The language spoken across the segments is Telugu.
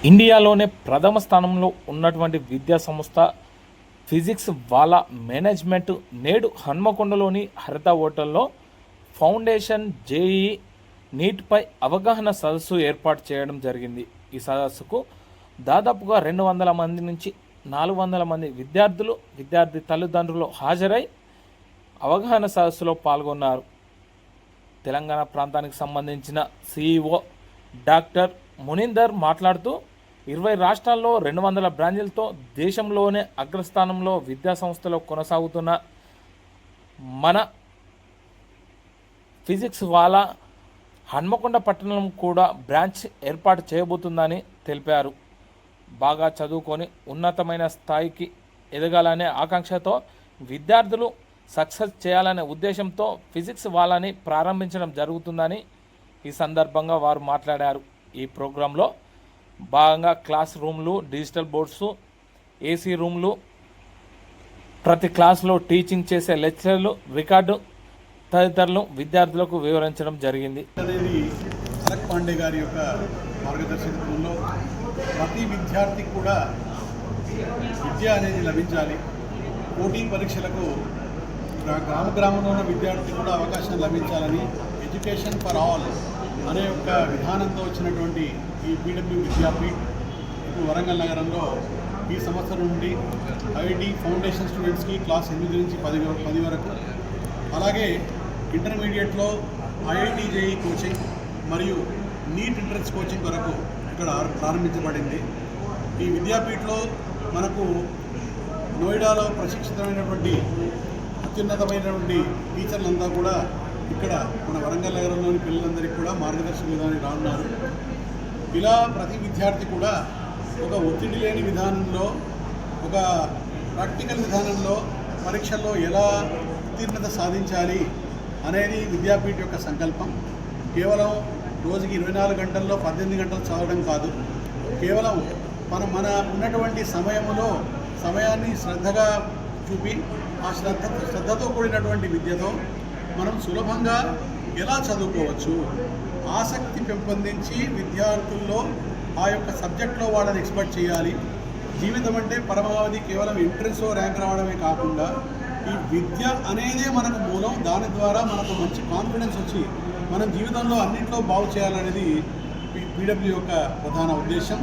ఇండియాలోనే ప్రథమ స్థానంలో ఉన్నటువంటి విద్యా సంస్థ ఫిజిక్స్ వాళ్ళ మేనేజ్మెంట్ నేడు హన్మకొండలోని హరిత హోటల్లో ఫౌండేషన్ జేఈ నీట్పై అవగాహన సదస్సు ఏర్పాటు చేయడం జరిగింది. ఈ సదస్సుకు దాదాపుగా 200 మంది నుంచి 400 మంది విద్యార్థి తల్లిదండ్రులు హాజరై అవగాహన సదస్సులో పాల్గొన్నారు. తెలంగాణ ప్రాంతానికి సంబంధించిన సిఇఓ డాక్టర్ మునీందర్ మాట్లాడుతూ 20 రాష్ట్రాల్లో 200 బ్రాంచీలతో దేశంలోనే అగ్రస్థానంలో విద్యా సంస్థలో కొనసాగుతున్న మన ఫిజిక్స్ వాళ్ళ హన్మకొండ పట్టణం కూడా బ్రాంచ్ ఏర్పాటు చేయబోతుందని తెలిపారు. బాగా చదువుకొని ఉన్నతమైన స్థాయికి ఎదగాలనే ఆకాంక్షతో విద్యార్థులు సక్సెస్ చేయాలనే ఉద్దేశంతో ఫిజిక్స్ వాళ్ళని ప్రారంభించడం జరుగుతుందని ఈ సందర్భంగా వారు మాట్లాడారు. ఈ ప్రోగ్రాంలో భాగంగా క్లాస్ రూమ్లు, డిజిటల్ బోర్డ్స్, ఏసీ రూమ్లు, ప్రతి క్లాసులో టీచింగ్ చేసే లెక్చర్లు, రికార్డు తదితరులు విద్యార్థులకు వివరించడం జరిగింది. అనేది అలక్ పాండే గారి యొక్క మార్గదర్శకత్వంలో ప్రతి విద్యార్థికి కూడా విద్య అనేది లభించాలి. పోటీ పరీక్షలకు గ్రామంలో ఉన్న విద్యార్థికి కూడా అవకాశం లభించాలని ఎడ్యుకేషన్ ఫర్ ఆల్ అనే ఒక విధానంతో వచ్చినటువంటి ఈ పీడబ్ల్యూ విద్యాపీఠ్ ఇప్పుడు వరంగల్ నగరంలో ఈ సంవత్సరం నుండి ఐఐటి ఫౌండేషన్ స్టూడెంట్స్కి క్లాస్ 8 నుంచి 10 వరకు, అలాగే ఇంటర్మీడియట్లో ఐఐటి జేఈ కోచింగ్ మరియు నీట్ ఎంట్రన్స్ కోచింగ్ వరకు ఇక్కడ ప్రారంభించబడింది. ఈ విద్యాపీఠలో మనకు నోయిడాలో ప్రశిక్షితమైనటువంటి అత్యున్నతమైనటువంటి టీచర్లంతా కూడా ఇక్కడ మన వరంగల్ నగరంలోని పిల్లలందరికీ కూడా మార్గదర్శక విధానానికి రానున్నారు. ఇలా ప్రతి విద్యార్థి కూడా ఒక ఒత్తిడి లేని విధానంలో, ఒక ప్రాక్టికల్ విధానంలో పరీక్షల్లో ఎలా ఉత్తీర్ణత సాధించాలి అనేది విద్యాపీఠ యొక్క సంకల్పం. కేవలం రోజుకి 24 గంటల్లో 18 గంటలు చదవడం కాదు, కేవలం మన ఉన్నటువంటి సమయాన్ని శ్రద్ధగా చూపి ఆ శ్రద్ధతో కూడినటువంటి విద్యతో మనం సులభంగా ఎలా చదువుకోవచ్చు, ఆసక్తి పెంపొందించి విద్యార్థుల్లో ఆ యొక్క సబ్జెక్ట్లో వాళ్ళని ఎక్స్పర్ట్ చేయాలి. జీవితం అంటే పరమావధి కేవలం ఎంట్రన్స్లో ర్యాంక్ రావడమే కాకుండా ఈ విద్య అనేదే మనకు మూలం. దాని ద్వారా మనకు మంచి కాన్ఫిడెన్స్ వచ్చి మనం జీవితంలో అన్నింటిలో బాగు చేయాలనేది పీడబ్ల్యూ యొక్క ప్రధాన ఉద్దేశం.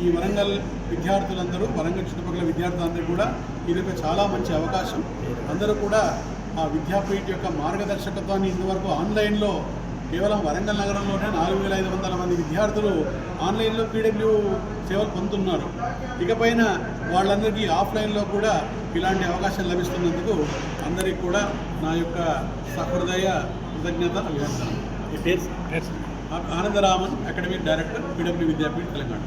ఈ వరంగల్ విద్యార్థులందరూ, వరంగల్ చుట్టుపక్కల విద్యార్థులందరూ కూడా ఇది ఒక చాలా మంచి అవకాశం. అందరూ కూడా ఆ విద్యాపీఠ యొక్క మార్గదర్శకత్వాన్ని ఇంతవరకు ఆన్లైన్లో కేవలం వరంగల్ నగరంలోనే 4500 మంది విద్యార్థులు ఆన్లైన్లో పీడబ్ల్యూ సేవలు పొందుతున్నారు. ఇకపైన వాళ్ళందరికీ ఆఫ్లైన్లో కూడా ఇలాంటి అవకాశం లభిస్తున్నందుకు అందరికీ కూడా నా యొక్క సహృదయ కృతజ్ఞత అభినందన. Anandaraman, academic director, PW Vidyapeeth, Telangana.